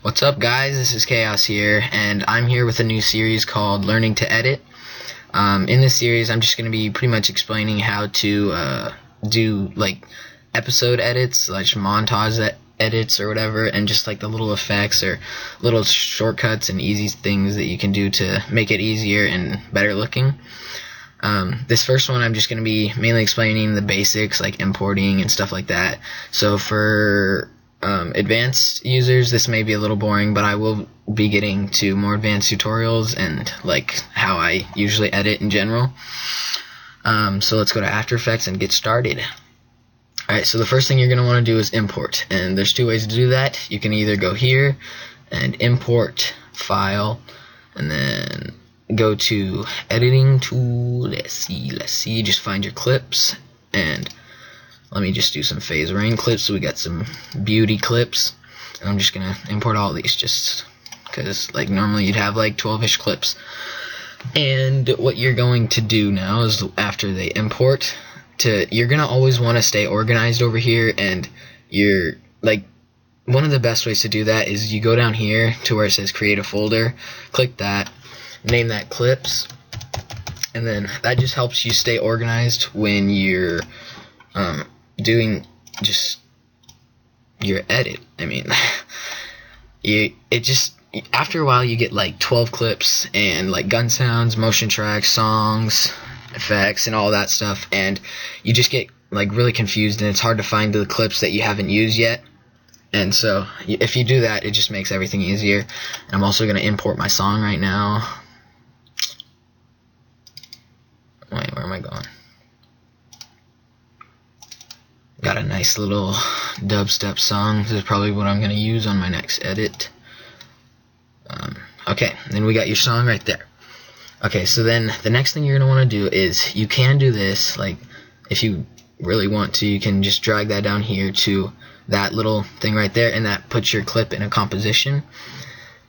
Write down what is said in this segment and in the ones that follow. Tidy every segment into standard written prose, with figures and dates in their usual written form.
What's up, guys? This is Chaos here, and I'm here with a new series called Learning to Edit. In this series, I'm just going to be pretty much explaining how to do like episode edits, like montage edits or whatever, and just like the little effects or little shortcuts and easy things that you can do to make it easier and better looking. This first one, I'm just going to be mainly explaining the basics like importing and stuff like that. So for advanced users, this may be a little boring, but I will be getting to more advanced tutorials and like how I usually edit in general. So let's go to After Effects and get started. Alright, so the first thing you're going to want to do is import, and there's two ways to do that. You can either go here and import file, and then go to editing tool. Let's see, just find your clips, and let me just do some phase rain clips. So we got some beauty clips, and I'm just gonna import all these just because like normally you'd have like 12ish clips. And what you're going to do now is after they import, you're gonna always want to stay organized over here, and you're like, one of the best ways to do that is you go down here to where it says create a folder, click that, name that clips, and then that just helps you stay organized when you're doing just your edit. I mean, it just, after a while you get like 12 clips and like gun sounds, motion tracks, songs, effects, and all that stuff, and you just get like really confused, and it's hard to find the clips that you haven't used yet. And so if you do that, it just makes everything easier. And I'm also going to import my song right now. Wait, where am I going? Got a nice little dubstep song. This is probably what I'm going to use on my next edit. Okay, then we got your song right there. Okay, so then the next thing you're going to want to do is, you can do this, like if you really want to, you can just drag that down here to that little thing right there, and that puts your clip in a composition.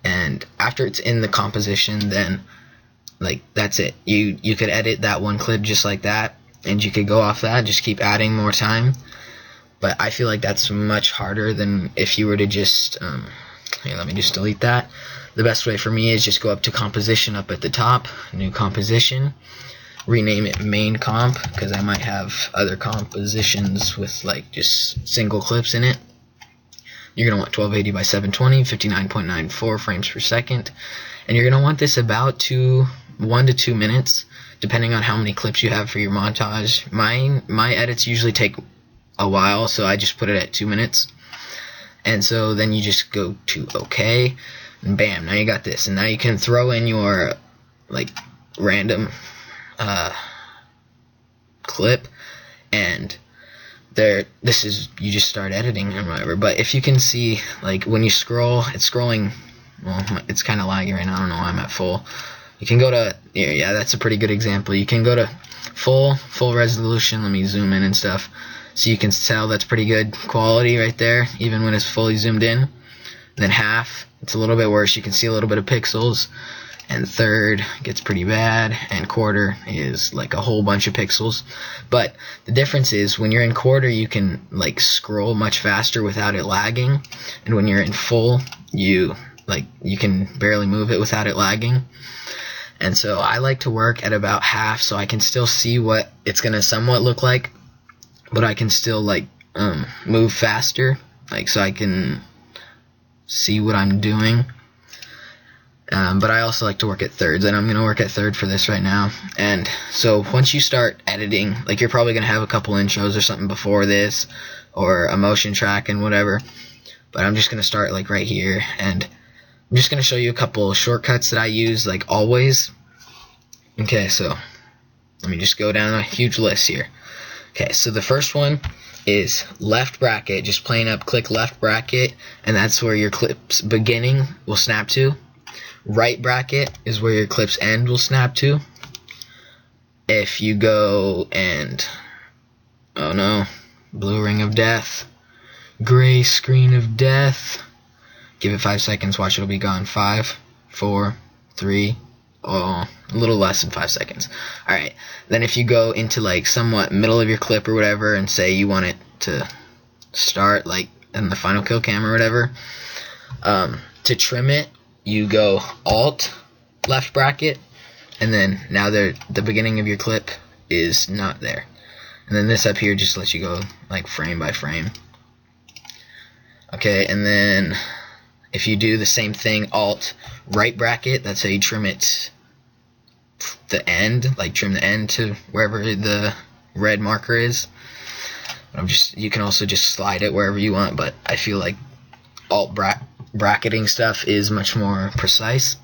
And after it's in the composition, then like that's it. You could edit that one clip just like that, and you could go off that, just keep adding more time. But I feel like that's much harder than if you were to just here, let me just delete that. The best way for me is just go up to composition up at the top, new composition, rename it main comp, because I might have other compositions with like just single clips in it. You're going to want 1280 by 720, 59.94 frames per second, and you're going to want this about 1 to 2 minutes, depending on how many clips you have for your montage. My edits usually take a while, so I just put it at 2 minutes. And so then you just go to OK, and bam, now you got this. And now you can throw in your like random clip, and this is, you just start editing and whatever. But if you can see, like when you scroll, it's scrolling, well, it's kind of laggy right now. I don't know why I'm at full. You can go to, yeah, that's a pretty good example. You can go to full resolution. Let me zoom in and stuff, so you can tell that's pretty good quality right there, even when it's fully zoomed in. Then half, it's a little bit worse. You can see a little bit of pixels. And third gets pretty bad, and quarter is like a whole bunch of pixels. But the difference is, when you're in quarter, you can like scroll much faster without it lagging, and when you're in full, you can barely move it without it lagging. And so I like to work at about half, so I can still see what it's gonna somewhat look like, but I can still like move faster, like so I can see what I'm doing. But I also like to work at thirds, and I'm going to work at third for this right now. And so once you start editing, like you're probably going to have a couple intros or something before this, or a motion track and whatever. But I'm just going to start like right here, and I'm just going to show you a couple shortcuts that I use like always. Okay, so let me just go down a huge list here. Okay, so the first one is left bracket. Just plain up click left bracket, and that's where your clip's beginning will snap to. Right bracket is where your clip's end will snap to. If you go and, oh no, blue ring of death, gray screen of death, give it 5 seconds, watch, it'll be gone. 5, 4, 3, a little less than 5 seconds. Alright, then if you go into like somewhat middle of your clip or whatever, and say you want it to start like in the final kill cam or whatever, to trim it, you go Alt left bracket, and then now the beginning of your clip is not there. And then this up here just lets you go like frame by frame. Okay, and then if you do the same thing, Alt right bracket, that's how you trim it, the end, like trim the end to wherever the red marker is. You can also just slide it wherever you want, but I feel like Alt bracketing stuff is much more precise.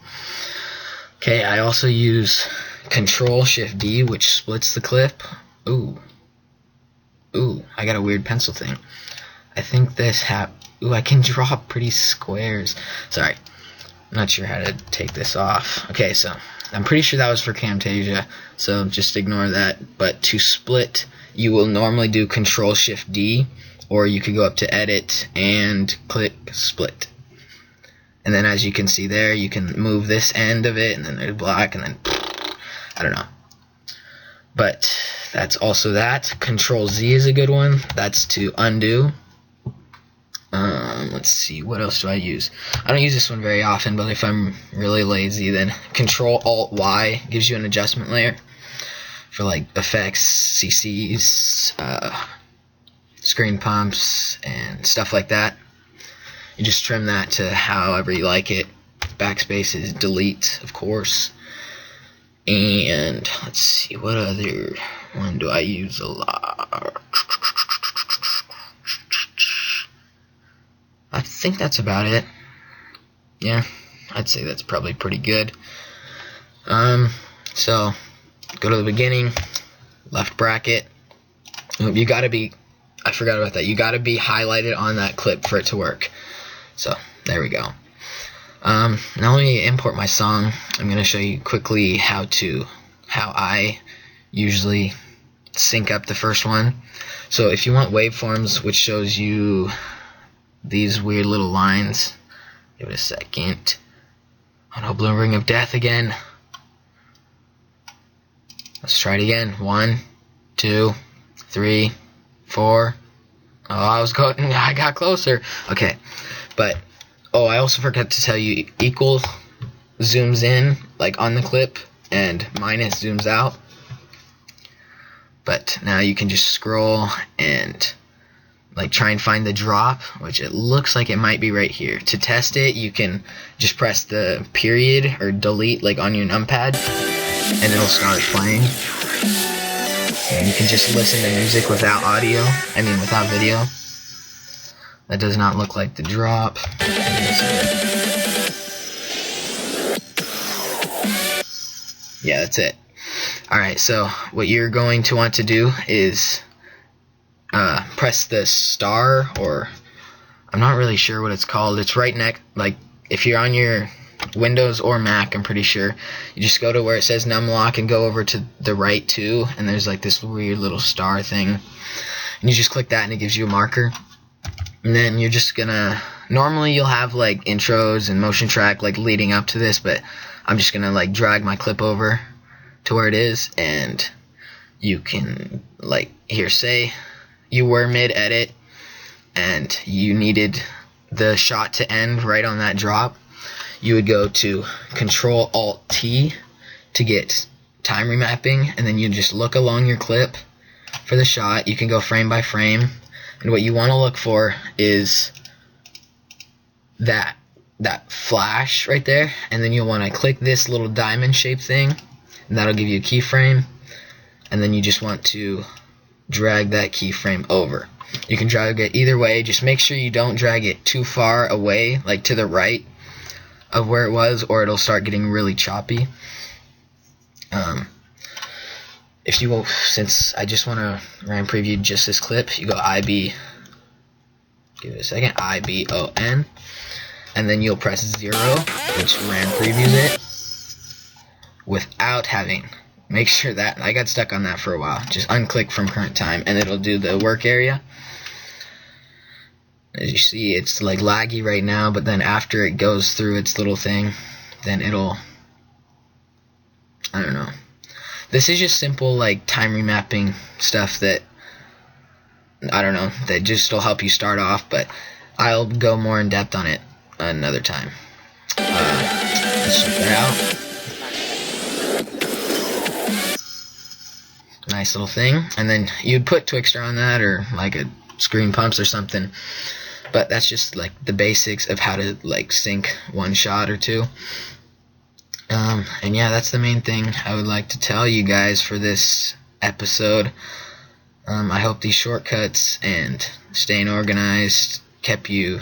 Okay, I also use Control Shift D, which splits the clip. Ooh, I got a weird pencil thing. I think this ooh, I can draw pretty squares. Sorry, I'm not sure how to take this off. Okay, so I'm pretty sure that was for Camtasia, so just ignore that. But to split, you will normally do Control Shift D, or you could go up to Edit and click Split. And then as you can see there, you can move this end of it, and then there's black, and then I don't know. But that's also that. Control Z is a good one. That's to undo. Let's see, what else do I use? I don't use this one very often, but if I'm really lazy, then Control Alt Y gives you an adjustment layer for like effects, CCs, screen pumps, and stuff like that. You just trim that to however you like it. Backspace is delete, of course. And let's see, what other one do I use a lot? I think that's about it. Yeah, I'd say that's probably pretty good. So go to the beginning, left bracket. You gotta be, I forgot about that. You gotta be highlighted on that clip for it to work. So there we go. Now let me import my song. I'm gonna show you quickly how I usually sync up the first one. So if you want waveforms, which shows you these weird little lines, give it a second. Oh no, Blue Ring of Death again. Let's try it again. 1, 2, 3, 4. Oh, I got closer. Okay, but I also forgot to tell you, equal zooms in like on the clip and minus zooms out. But now you can just scroll and like try and find the drop, which it looks like it might be right here. To test it, you can just press the period or delete like on your numpad, and it'll start playing. And you can just listen to music without without video. That does not look like the drop. Yeah, that's it. Alright, so what you're going to want to do is press the star, or I'm not really sure what it's called. It's right next, like if you're on your Windows or Mac, I'm pretty sure, you just go to where it says numlock and go over to the right too, and there's like this weird little star thing, and you just click that and it gives you a marker. And then you're just gonna, normally you'll have like intros and motion track like leading up to this, but I'm just gonna like drag my clip over to where it is, and you can like, here, say you were mid-edit and you needed the shot to end right on that drop. You would go to Control Alt T to get time remapping, and then you just look along your clip for the shot. You can go frame by frame, and what you want to look for is that flash right there, and then you'll want to click this little diamond shaped thing, and that'll give you a keyframe, and then you just want to drag that keyframe over. You can drag it either way, just make sure you don't drag it too far away, like to the right of where it was, or it'll start getting really choppy. If you will, since I just want to RAM preview just this clip, you go IB, give it a second, IBON, and then you'll press 0, which RAM previews it without having, make sure that, I got stuck on that for a while, just unclick from current time and it'll do the work area. As you see, it's like laggy right now, but then after it goes through its little thing, then it'll, I don't know. This is just simple like time remapping stuff that, I don't know, that just will help you start off, but I'll go more in depth on it another time. Let's check that out. Nice little thing. And then you'd put Twixtor on that, or like a screen pumps or something. But that's just like the basics of how to like sync one shot or two. And yeah, that's the main thing I would like to tell you guys for this episode. I hope these shortcuts and staying organized kept you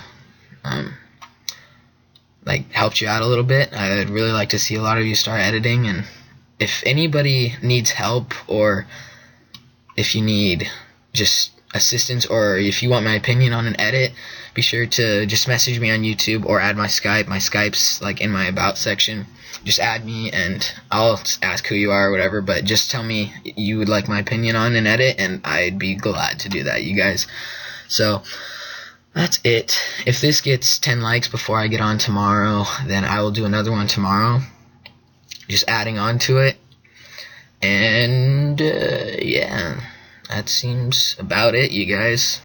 like helped you out a little bit. I'd really like to see a lot of you start editing, and if anybody needs help, or if you need just assistance, or if you want my opinion on an edit, be sure to just message me on YouTube or add my Skype. My Skype's like in my about section. Just add me and I'll ask who you are or whatever, but just tell me you would like my opinion on an edit and I'd be glad to do that, you guys. So that's it. If this gets 10 likes before I get on tomorrow, then I will do another one tomorrow, just adding on to it. And yeah, that seems about it, you guys.